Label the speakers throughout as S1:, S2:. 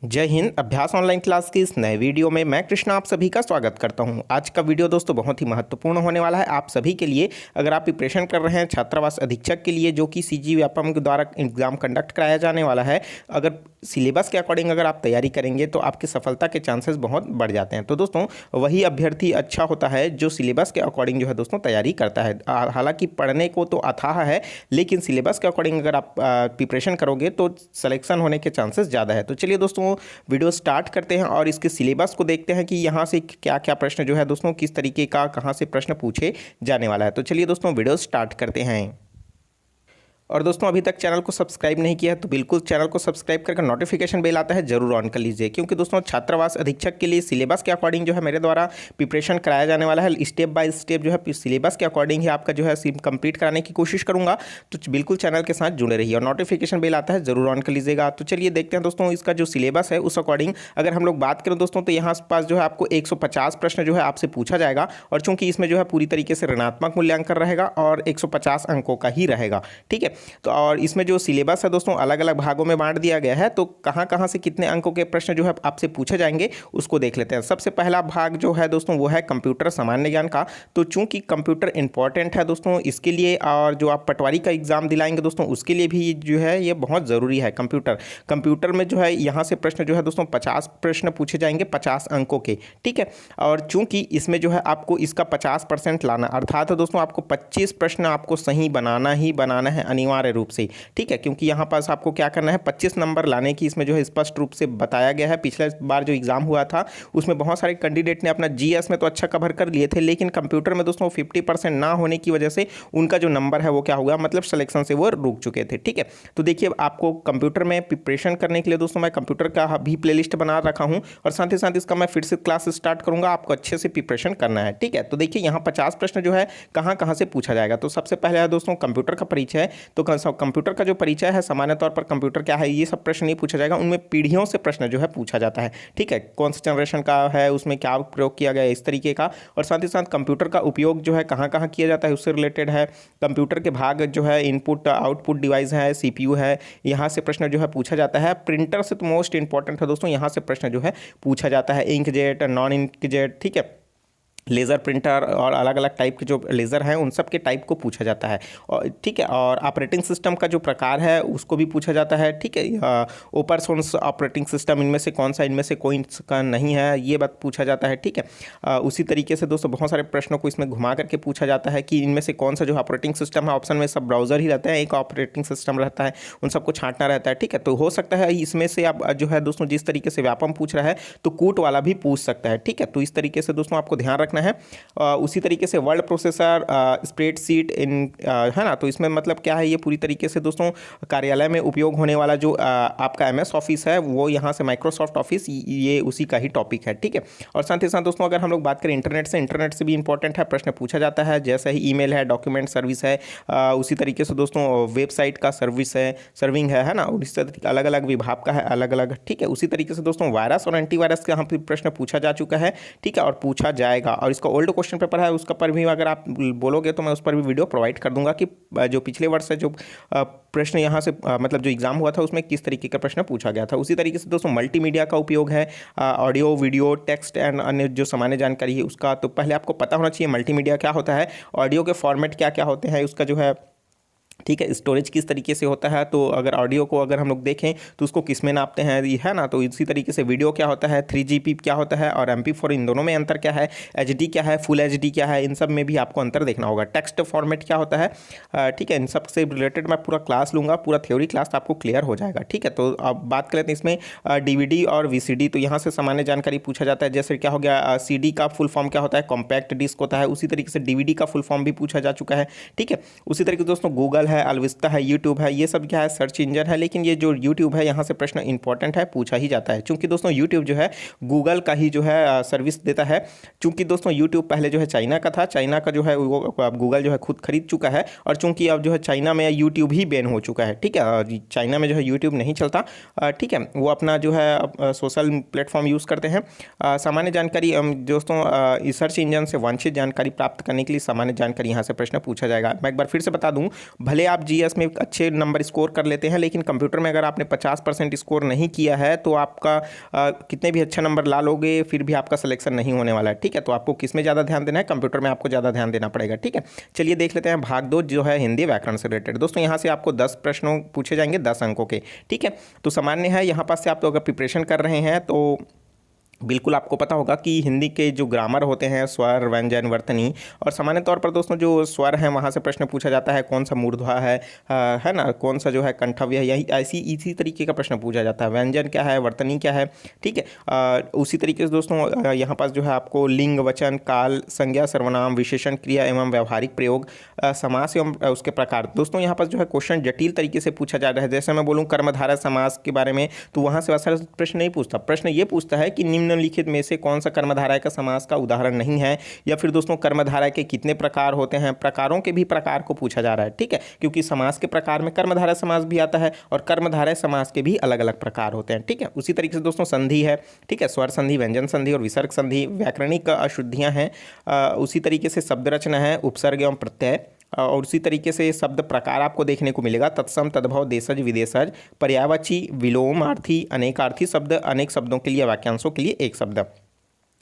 S1: जय हिंद। अभ्यास online class की इस नए वीडियो में मैं कृष्णा आप सभी का स्वागत करता हूं। आज का वीडियो दोस्तों बहुत ही महत्वपूर्ण होने वाला है आप सभी के लिए। अगर आप प्रिपरेशन कर रहे हैं छात्रावास अधीक्षक के लिए जो कि सीजी व्यापम के द्वारा एग्जाम कंडक्ट कराया जाने वाला है, अगर सिलेबस के अकॉर्डिंग अगर आप तैयारी करेंगे तो आपकी सफलता के चांसेस बहुत बढ़ जाते हैं। तो दोस्तों वही अभ्यर्थी अच्छा होता है जो सिलेबस के अकॉर्डिंग जो है दोस्तों तैयारी करता है। हालांकि पढ़ने को तो अथाह है, लेकिन सिलेबस के अकॉर्डिंग अगर आप प्रिपरेशन करोगे तो सिलेक्शन होने के चांसेस ज़्यादा है। तो चलिए दोस्तों वीडियो स्टार्ट करते हैं और इसके सिलेबस को देखते हैं कि यहाँ से क्या क्या प्रश्न जो है दोस्तों किस तरीके का कहाँ से प्रश्न पूछे जाने वाला है। तो चलिए दोस्तों वीडियो स्टार्ट करते हैं। और दोस्तों अभी तक चैनल को सब्सक्राइब नहीं किया है तो बिल्कुल चैनल को सब्सक्राइब करके नोटिफिकेशन बेल आता है जरूर ऑन कर लीजिए, क्योंकि दोस्तों छात्रावास अधीक्षक के लिए सिलेबस के अकॉर्डिंग जो है मेरे द्वारा प्रिपरेशन कराया जाने वाला है। स्टेप बाय स्टेप जो है सिलेबस के अकॉर्डिंग ही आपका जो है कंप्लीट कराने की कोशिश करूंगा। तो बिल्कुल चैनल के साथ जुड़े रहिए और नोटिफिकेशन बेल आता है जरूर ऑन कर लीजिएगा। तो चलिए देखते हैं दोस्तों इसका जो सिलेबस है उस अकॉर्डिंग अगर हम लोग बात करें दोस्तों तो यहाँ पास जो है आपको 150 प्रश्न जो है आपसे पूछा जाएगा। और चूंकि इसमें जो है पूरी तरीके से ऋणात्मक मूल्यांकन रहेगा और 150 अंकों का ही रहेगा, ठीक है। तो और इसमें जो सिलेबस है दोस्तों अलग अलग भागों में बांट दिया गया है। तो कहां कहां से कितने अंकों के प्रश्न जो है आपसे पूछे जाएंगे उसको देख लेते हैं। सबसे पहला भाग जो है दोस्तों वो है कंप्यूटर सामान्य ज्ञान का। तो चूंकि कंप्यूटर इंपॉर्टेंट है दोस्तों इसके लिए, और जो आप पटवारी का एग्जाम दिलाएंगे दोस्तों उसके लिए भी जो है ये बहुत ज़रूरी है। कंप्यूटर में जो है यहाँ से प्रश्न जो है दोस्तों 50 प्रश्न पूछे जाएंगे 50 अंकों के, ठीक है। और चूंकि इसमें जो है आपको इसका 50% लाना, अर्थात दोस्तों आपको 25 प्रश्न आपको सही बनाना ही बनाना है अनिवार्य रूप से, ठीक है। क्योंकि यहाँ पास आपको क्या करना है 25 नंबर लाने की इसमें जो है स्पष्ट रूप से बताया गया है। पिछले बार जो एग्जाम हुआ था उसमें बहुत सारे कैंडिडेट ने अपना जीएस में तो अच्छा कवर कर लिए थे, लेकिन कंप्यूटर में दोस्तों 50% ना होने की वजह से उनका जो नंबर है वो क्या हुआ, मतलब सिलेक्शन से वो रुक चुके थे, ठीक है। तो देखिए आपको कंप्यूटर में प्रिपरेशन करने के लिए दोस्तों मैं कंप्यूटर का भी प्लेलिस्ट बना रखा हूँ और साथ ही साथ इसका मैं फिर से क्लास स्टार्ट करूंगा। आपको अच्छे से प्रिपरेशन करना है, ठीक है। तो देखिए यहाँ 50 प्रश्न जो है कहाँ कहाँ से पूछा जाएगा। तो सबसे पहले है दोस्तों कंप्यूटर का परिचय। तो कंप्यूटर का जो परिचय है, सामान्य तौर पर कंप्यूटर क्या है ये सब प्रश्न नहीं पूछा जाएगा, उनमें पीढ़ियों से प्रश्न जो है पूछा जाता है, ठीक है। कौन सा जनरेशन का है, उसमें क्या प्रयोग किया गया है, इस तरीके का। और साथ ही साथ कंप्यूटर का उपयोग जो है कहाँ कहाँ किया जाता है उससे रिलेटेड है। कंप्यूटर के भाग जो है इनपुट आउटपुट डिवाइस है, सीपीयू है, यहाँ से प्रश्न जो है पूछा जाता है। प्रिंटर से तो मोस्ट इंपॉर्टेंट है दोस्तों, यहाँ से प्रश्न जो है पूछा जाता है। इंकजेट, नॉन इंकजेट, ठीक है, लेज़र प्रिंटर और अलग अलग टाइप के जो लेज़र हैं उन सब के टाइप को पूछा जाता है, और ठीक है। और ऑपरेटिंग सिस्टम का जो प्रकार है उसको भी पूछा जाता है, ठीक है। ओपन सोर्स ऑपरेटिंग सिस्टम इनमें से कौन सा, इनमें से कोई का नहीं है, ये बात पूछा जाता है, ठीक है। उसी तरीके से दोस्तों बहुत सारे प्रश्नों को इसमें घुमा करके पूछा जाता है कि इनमें से कौन सा जो ऑपरेटिंग सिस्टम है, ऑप्शन में सब ब्राउज़र ही रहता है, एक ऑपरेटिंग सिस्टम रहता है, उन सबको छांटना रहता है, ठीक है। तो हो सकता है इसमें से आप जो है दोस्तों जिस तरीके से व्यापम पूछ रहा है तो कूट वाला भी पूछ सकता है, ठीक है। तो इस तरीके से दोस्तों आपको ध्यान रखना है। उसी तरीके से वर्ड प्रोसेसर, स्प्रेडशीट है ना, तो इसमें मतलब क्या है, ये पूरी तरीके से दोस्तों कार्यालय में उपयोग होने वाला जो आपका एमएस ऑफिस है वो यहाँ से माइक्रोसॉफ्ट ऑफिस ये उसी का ही टॉपिक है, ठीक है। और साथ ही साथ दोस्तों अगर हम लोग बात करें इंटरनेट से भी इंपॉर्टेंट है, प्रश्न पूछा जाता है। जैसे ही ईमेल है, डॉक्यूमेंट सर्विस है, उसी तरीके से दोस्तों वेबसाइट का सर्विस है, सर्विंग है ना, और इस तरीके अलग अलग विभाग का है अलग अलग, ठीक है। उसी तरीके से दोस्तों वायरस और एंटीवायरस का यहाँ पर प्रश्न पूछा जा चुका है, ठीक है, और पूछा जाएगा। और इसका ओल्ड क्वेश्चन पेपर है उसका पर भी अगर आप बोलोगे तो मैं उस पर भी वीडियो प्रोवाइड कर दूंगा कि जो पिछले वर्ष से जो प्रश्न यहाँ से मतलब जो एग्जाम हुआ था उसमें किस तरीके का प्रश्न पूछा गया था। उसी तरीके से दोस्तों मल्टीमीडिया का उपयोग है, ऑडियो वीडियो टेक्स्ट एंड अन्य जो सामान्य जानकारी है उसका। तो पहले आपको पता होना चाहिए मल्टीमीडिया क्या होता है, ऑडियो के फॉर्मेट क्या क्या होते हैं, उसका जो है ठीक है स्टोरेज किस तरीके से होता है। तो अगर ऑडियो को अगर हम लोग देखें तो उसको किस में नापते हैं, है ना। तो इसी तरीके से वीडियो क्या होता है, 3GP क्या होता है और MP4, इन दोनों में अंतर क्या है, HD क्या है, फुल HD क्या है, इन सब में भी आपको अंतर देखना होगा। टेक्स्ट फॉर्मेट क्या होता है, ठीक है, इन सब से रिलेटेड मैं पूरा क्लास लूँगा, पूरा थ्योरी क्लास आपको क्लियर हो जाएगा, ठीक है। तो अब बात कर लेते हैं इसमें DVD और VCD। तो यहाँ से सामान्य जानकारी पूछा जाता है, जैसे क्या हो गया CD का फुल फॉर्म क्या होता है, कॉम्पैक्ट डिस्क होता है। उसी तरीके से DVD का फुल फॉर्म भी पूछा जा चुका है, ठीक है। उसी तरीके से दोस्तों गूगल है, अलविस्ता है, यूट्यूब है, ये सब क्या है सर्च इंजन है। लेकिन ये जो यूट्यूब है यहाँ से प्रश्न इंपॉर्टेंट है, पूछा ही जाता है, क्योंकि दोस्तों यूट्यूब जो है गूगल का ही जो है सर्विस देता है। चूंकि दोस्तों यूट्यूब पहले जो है चाइना का था, चाइना का जो है वो अब गूगल जो है खुद खरीद चुका है, और चूंकि अब जो है चाइना में यूट्यूब ही बैन हो चुका है, ठीक है। चाइना में जो है यूट्यूब नहीं चलता, ठीक है, वो अपना जो है सोशल प्लेटफॉर्म यूज़ करते हैं। सामान्य जानकारी दोस्तों सर्च इंजन से वांछित जानकारी प्राप्त करने के लिए सामान्य जानकारी यहाँ से प्रश्न पूछा जाएगा। मैं एक बार फिर से बता दूँ, भले भले आप जीएस में अच्छे नंबर स्कोर कर लेते हैं, लेकिन कंप्यूटर में अगर आपने 50% स्कोर नहीं किया है तो आपका कितने भी अच्छा नंबर ला लोगे फिर भी आपका सिलेक्शन नहीं होने वाला है। ठीक है, तो आपको किस में ज़्यादा ध्यान देना है, कंप्यूटर में आपको ज़्यादा ध्यान देना पड़ेगा। ठीक है, चलिए देख लेते हैं भाग 2 जो है हिंदी व्याकरण से रिलेटेड। दोस्तों यहाँ से आपको 10 प्रश्नों पूछे जाएंगे 10 अंकों के। ठीक है, तो सामान्य है, यहाँ पास से आप तो अगर प्रिपरेशन कर रहे हैं तो बिल्कुल आपको पता होगा कि हिंदी के जो ग्रामर होते हैं, स्वर, व्यंजन, वर्तनी, और सामान्य तौर पर दोस्तों जो स्वर हैं वहाँ से प्रश्न पूछा जाता है, कौन सा मूर्धवा है ना, कौन सा जो है कंठव्य है, यही ऐसी इसी तरीके का प्रश्न पूछा जाता है। व्यंजन क्या है, वर्तनी क्या है। ठीक है, उसी तरीके से दोस्तों यहाँ पास जो है आपको लिंग, वचन, काल, संज्ञा, सर्वनाम, विशेषण, क्रिया एवं व्यवहारिक प्रयोग, समास एवं उसके प्रकार। दोस्तों यहाँ पास जो है क्वेश्चन जटिल तरीके से पूछा जा रहा है। जैसे मैं बोलूँ कर्मधारय समास के बारे में, तो वहाँ से वैसा प्रश्न नहीं पूछता। प्रश्न ये पूछता है कि निम्नलिखित में से कौन सा कर्मधारय का समास का उदाहरण नहीं है, या फिर दोस्तों कर्मधारय के कितने प्रकार होते हैं, प्रकारों के भी प्रकार को पूछा जा रहा है। ठीक है, क्योंकि समास के प्रकार में कर्मधारय समास भी आता है और कर्मधारय समास के भी अलग अलग प्रकार होते हैं। ठीक है, उसी तरीके से दोस्तों संधि है। ठीक है, स्वर संधि, व्यंजन संधि और विसर्ग संधि, व्याकरणिक अशुद्धियां हैं। उसी तरीके से शब्द रचना है, उपसर्ग एवं प्रत्यय, और उसी तरीके से शब्द प्रकार आपको देखने को मिलेगा, तत्सम, तद्भव, देशज, विदेशज, पर्यायवाची, विलोमार्थी, अनेकार्थी शब्द, अनेक शब्दों के लिए, वाक्यांशों के लिए एक शब्द,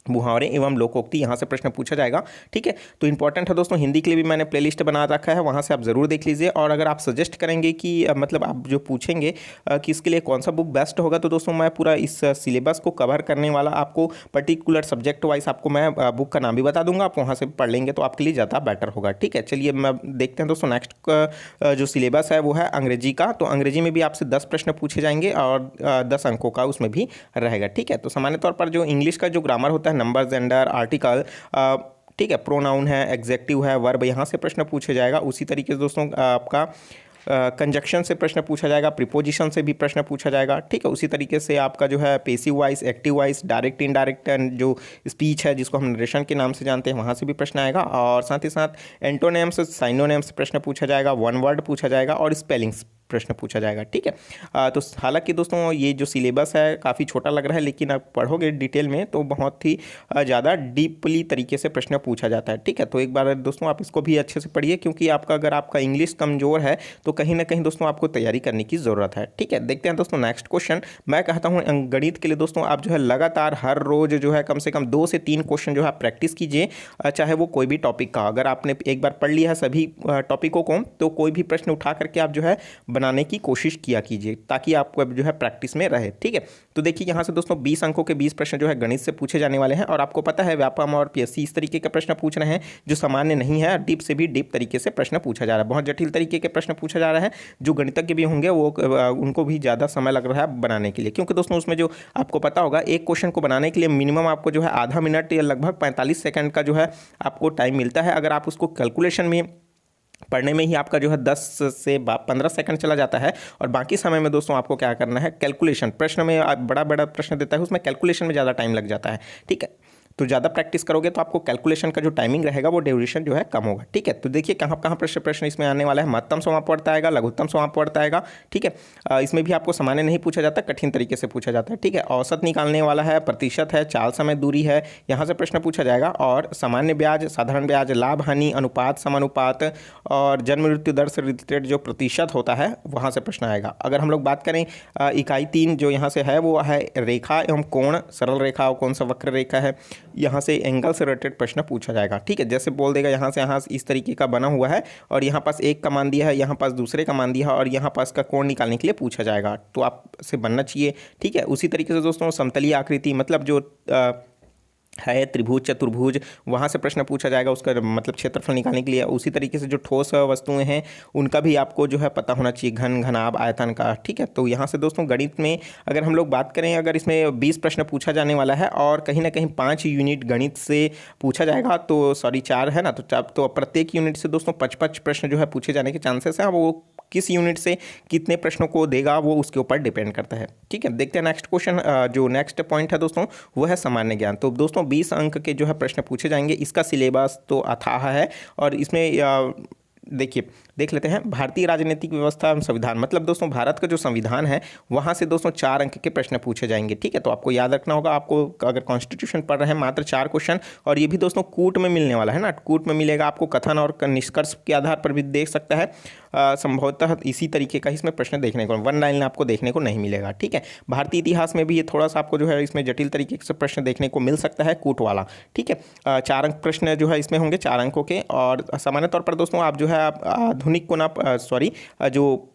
S1: मुहावरे एवं लोकोक्ति, यहाँ से प्रश्न पूछा जाएगा। ठीक है, तो इंपॉर्टेंट है दोस्तों, हिंदी के लिए भी मैंने प्लेलिस्ट बना रखा है, वहाँ से आप ज़रूर देख लीजिए। और अगर आप सजेस्ट करेंगे कि मतलब आप जो पूछेंगे कि इसके लिए कौन सा बुक बेस्ट होगा, तो दोस्तों मैं पूरा इस सिलेबस को कवर करने वाला आपको पर्टिकुलर सब्जेक्ट वाइज आपको मैं बुक का नाम भी बता दूंगा, आप वहाँ से पढ़ लेंगे तो आपके लिए ज़्यादा बेटर होगा। ठीक है, चलिए मैं देखते हैं दोस्तों नेक्स्ट जो सिलेबस है वो है अंग्रेजी का। तो अंग्रेजी में भी आपसे 10 प्रश्न पूछे जाएंगे और 10 अंकों का उसमें भी रहेगा। ठीक है, तो सामान्य तौर पर जो इंग्लिश का जो ग्रामर होता है, नंबर, जेंडर, आर्टिकल, ठीक है, प्रोनाउन है, एग्जेक्टिव है, वर्ब, यहाँ से प्रश्न पूछे जाएगा। उसी तरीके से दोस्तों आपका कंजक्शन से प्रश्न पूछा जाएगा, प्रीपोजिशन से भी प्रश्न पूछा जाएगा। ठीक है, उसी तरीके से आपका जो है passive voice, active voice, direct, indirect जो स्पीच है जिसको हम नरेशन के नाम से जानते हैं, वहाँ से भी प्रश्न आएगा। और साथ ही साथ एंटोनेम्स, साइनोनेम्स से प्रश्न पूछा जाएगा, वन वर्ड पूछा जाएगा और स्पेलिंग्स प्रश्न पूछा जाएगा। ठीक है, तो हालांकि दोस्तों ये जो सिलेबस है काफ़ी छोटा लग रहा है, लेकिन आप पढ़ोगे डिटेल में तो बहुत ही ज़्यादा डीपली तरीके से प्रश्न पूछा जाता है। ठीक है, तो एक बार दोस्तों आप इसको भी अच्छे से पढ़िए, क्योंकि आपका अगर आपका इंग्लिश कमज़ोर है तो कहीं ना कहीं दोस्तों आपको तैयारी करने की ज़रूरत है। ठीक है, देखते हैं दोस्तों नेक्स्ट क्वेश्चन। मैं कहता हूँ गणित के लिए दोस्तों आप जो है लगातार हर रोज़ जो है कम से कम 2 से 3 क्वेश्चन जो है प्रैक्टिस कीजिए, चाहे वो कोई भी टॉपिक का। अगर आपने एक बार पढ़ लिया है सभी टॉपिकों को, तो कोई भी प्रश्न उठा करके आप जो है बनाने की कोशिश किया कीजिए, ताकि आपको जो है प्रैक्टिस में रहे। ठीक है, तो देखिए यहाँ से दोस्तों 20 अंकों के 20 प्रश्न जो है गणित से पूछे जाने वाले हैं। और आपको पता है व्यापम और पीएससी इस तरीके के प्रश्न पूछ रहे हैं जो सामान्य नहीं है, डीप से भी डीप तरीके से प्रश्न पूछा जा रहा है। बहुत जटिल तरीके के प्रश्न पूछा जा रहा है, जो गणितज्ञ भी होंगे वो उनको भी ज़्यादा समय लग रहा है बनाने के लिए, क्योंकि दोस्तों उसमें जो आपको पता होगा एक क्वेश्चन को बनाने के लिए मिनिमम आपको जो है आधा मिनट या लगभग 45 सेकंड का जो है आपको टाइम मिलता है। अगर आप उसको कैलकुलेशन में पढ़ने में ही आपका जो है 10 से 15 सेकंड चला जाता है, और बाकी समय में दोस्तों आपको क्या करना है, कैलकुलेशन, प्रश्न में बड़ा बड़ा प्रश्न देता है उसमें कैलकुलेशन में ज़्यादा टाइम लग जाता है। ठीक है, तो ज़्यादा प्रैक्टिस करोगे तो आपको कैलकुलेशन का जो टाइमिंग रहेगा वो ड्यूरेशन जो है कम होगा। ठीक है, तो देखिए कहाँ कहाँ प्रश्न इसमें आने वाला है। महत्तम समापवर्त आएगा, लघुत्तम समापवर्त आएगा। ठीक है, इसमें भी आपको सामान्य नहीं पूछा जाता, कठिन तरीके से पूछा जाता है। ठीक है, औसत निकालने वाला है, प्रतिशत है, चाल समय दूरी है, यहाँ से प्रश्न पूछा जाएगा। और सामान्य ब्याज, साधारण ब्याज, लाभ हानि अनुपात, समानुपात और जन्म मृत्यु दर से रिलेटेड जो प्रतिशत होता है वहाँ से प्रश्न आएगा। अगर हम लोग बात करें इकाई 3 जो यहाँ से है वो है रेखा एवं कोण, सरल रेखा और कौन सा वक्र रेखा है, यहाँ से एंगल से रिलेटेड प्रश्न पूछा जाएगा। ठीक है, जैसे बोल देगा यहाँ से यहाँ इस तरीके का बना हुआ है और यहाँ पास एक का मान दिया है, यहाँ पास दूसरे का मान दिया है और यहाँ पास का कोण निकालने के लिए पूछा जाएगा, तो आपसे बनना चाहिए। ठीक है, उसी तरीके से दोस्तों समतलीय आकृति मतलब जो है त्रिभुज, चतुर्भुज, वहाँ से प्रश्न पूछा जाएगा, उसका मतलब क्षेत्रफल निकालने के लिए। उसी तरीके से जो ठोस वस्तुएं हैं उनका भी आपको जो है पता होना चाहिए, घन, घनाभ, आयतन का। ठीक है, तो यहाँ से दोस्तों गणित में अगर हम लोग बात करें, अगर इसमें 20 प्रश्न पूछा जाने वाला है और कहीं ना कहीं 5 यूनिट गणित से पूछा जाएगा, तो सॉरी 4 है ना, तो प्रत्येक यूनिट से दोस्तों 55 प्रश्न जो है पूछे जाने के चांसेस हैं। वो किस यूनिट से कितने प्रश्नों को देगा वो उसके ऊपर डिपेंड करता है। ठीक है, देखते हैं नेक्स्ट क्वेश्चन। जो नेक्स्ट पॉइंट है दोस्तों वो है सामान्य ज्ञान। तो दोस्तों 20 अंक के जो है प्रश्न पूछे जाएंगे। इसका सिलेबस तो अथाह है और इसमें देखिए देख लेते हैं। भारतीय राजनीतिक व्यवस्था एवं संविधान, मतलब दोस्तों भारत का जो संविधान है वहाँ से दोस्तों 4 अंक के प्रश्न पूछे जाएंगे। ठीक है, तो आपको याद रखना होगा, आपको अगर कॉन्स्टिट्यूशन पढ़ रहे हैं मात्र 4 क्वेश्चन, और ये भी दोस्तों कूट में मिलने वाला है ना, कूट में मिलेगा आपको, कथन और निष्कर्ष के आधार पर भी देख सकता है। संभवतः इसी तरीके का इसमें प्रश्न देखने को, वन लाइन आपको देखने को नहीं मिलेगा। ठीक है, भारतीय इतिहास में भी ये थोड़ा सा आपको जो है इसमें जटिल तरीके से प्रश्न देखने को मिल सकता है, कूट वाला। ठीक है, 4 अंक प्रश्न जो है इसमें होंगे 4 अंकों के। और सामान्य तौर पर दोस्तों आप जो है आप आधुनिक को ना जो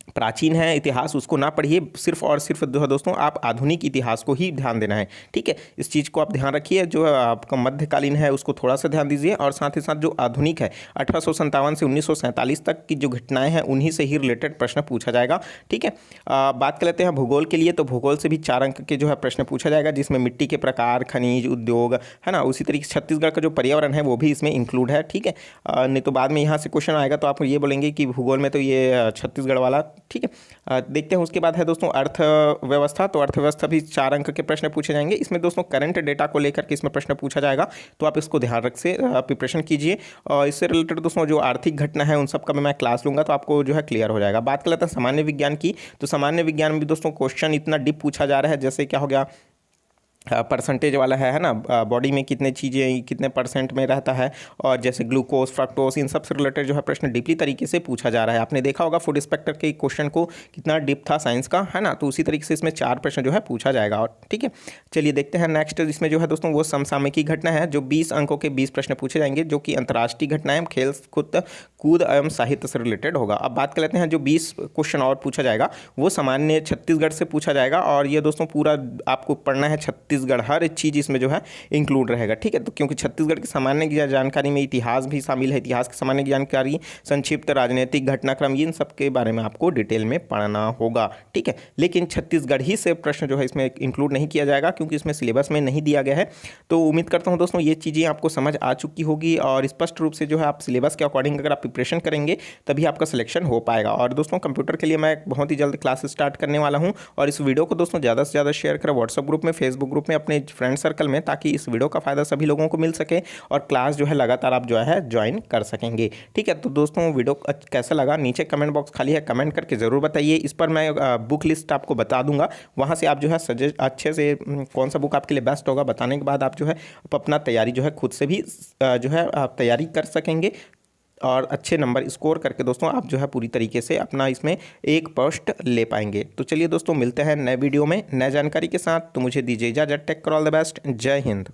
S1: प्राचीन है इतिहास उसको ना पढ़िए, सिर्फ और सिर्फ जो है दोस्तों आप आधुनिक इतिहास को ही ध्यान देना है। ठीक है, इस चीज़ को आप ध्यान रखिए, जो आपका मध्यकालीन है उसको थोड़ा सा ध्यान दीजिए, और साथ ही साथ जो आधुनिक है 1857 से 1947 तक की जो घटनाएं हैं उन्हीं से ही रिलेटेड प्रश्न पूछा जाएगा। ठीक है, बात कर लेते हैं भूगोल के लिए, तो भूगोल से भी 4 अंक के जो है प्रश्न पूछा जाएगा, जिसमें मिट्टी के प्रकार, खनिज, उद्योग है ना, उसी तरीके से छत्तीसगढ़ का जो पर्यावरण है वो भी इसमें इंक्लूड है। ठीक है, नहीं तो बाद में यहाँ से क्वेश्चन आएगा तो आप ये बोलेंगे कि भूगोल में तो ये छत्तीसगढ़ वाला। ठीक है, देखते हैं उसके बाद है दोस्तों अर्थव्यवस्था, तो अर्थव्यवस्था भी 4 अंक के प्रश्न पूछे जाएंगे। इसमें दोस्तों करंट डेटा को लेकर के इसमें प्रश्न पूछा जाएगा, तो आप इसको ध्यान रख से प्रिपरेशन कीजिए। और इससे रिलेटेड दोस्तों जो आर्थिक घटना है उन सब का मैं क्लास लूँगा, तो आपको जो है क्लियर हो जाएगा। बात कर लेते हैं सामान्य विज्ञान की, तो सामान्य विज्ञान में भी दोस्तों क्वेश्चन इतना डीप पूछा जा रहा है, जैसे क्या हो गया परसेंटेज वाला है ना, बॉडी में कितने चीज़ें कितने परसेंट में रहता है, और जैसे ग्लूकोज, फ्रक्टोज, इन सब से रिलेटेड जो है प्रश्न डीपली तरीके से पूछा जा रहा है। आपने देखा होगा फूड इंस्पेक्टर के क्वेश्चन को कितना डीप था साइंस का, है ना, तो उसी तरीके से इसमें 4 प्रश्न जो है पूछा जाएगा। और ठीक है, चलिए देखते हैं नेक्स्ट। इसमें जो है दोस्तों वो समसामयिकी घटना है, जो 20 अंकों के 20 प्रश्न पूछे जाएंगे, जो कि अंतर्राष्ट्रीय घटनाएं, खेल कूद एवं साहित्य से रिलेटेड होगा। अब बात कर लेते हैं जो 20 क्वेश्चन और पूछा जाएगा वो सामान्य छत्तीसगढ़ से पूछा जाएगा, और ये दोस्तों पूरा आपको पढ़ना है छत्तीसगढ़, हर एक चीज़ इसमें जो है इंक्लूड रहेगा। ठीक है, तो क्योंकि छत्तीसगढ़ की सामान्य जानकारी में इतिहास भी शामिल है, इतिहास की सामान्य जानकारी, संक्षिप्त राजनीतिक घटनाक्रम, इन सब के बारे में आपको डिटेल में पढ़ना होगा। ठीक है, लेकिन छत्तीसगढ़ ही से प्रश्न जो है इसमें इंक्लूड नहीं किया जाएगा, क्योंकि इसमें सिलेबस में नहीं दिया गया है। तो उम्मीद करता हूँ दोस्तों ये चीज़ें आपको समझ आ चुकी होगी, और स्पष्ट रूप से जो है आप सिलेबस के अकॉर्डिंग अगर आप प्रिपरेशन करेंगे तभी आपका सिलेक्शन हो पाएगा। और दोस्तों कंप्यूटर के लिए मैं बहुत ही जल्द क्लास स्टार्ट करने वाला हूँ, और इस वीडियो को दोस्तों ज़्यादा से ज़्यादा शेयर करें व्हाट्सएप ग्रुप में, फेसबुक ग्रुप में, अपने फ्रेंड सर्कल में, ताकि इस वीडियो का फायदा सभी लोगों को मिल सके और क्लास जो है लगातार आप जो है ज्वाइन कर सकेंगे। ठीक है, तो दोस्तों वीडियो कैसा लगा नीचे कमेंट बॉक्स खाली है, कमेंट करके ज़रूर बताइए। इस पर मैं बुक लिस्ट आपको बता दूंगा, वहाँ से आप जो है सजेस्ट अच्छे से कौन सा बुक आपके लिए बेस्ट होगा बताने के बाद आप जो है अपना तैयारी जो है खुद से भी जो है आप तैयारी कर सकेंगे, और अच्छे नंबर स्कोर करके दोस्तों आप जो है पूरी तरीके से अपना इसमें एक पोस्ट ले पाएंगे। तो चलिए दोस्तों मिलते हैं नए वीडियो में नए जानकारी के साथ, तो मुझे दीजिए इजाज़त। Take care, all the best, जय हिंद।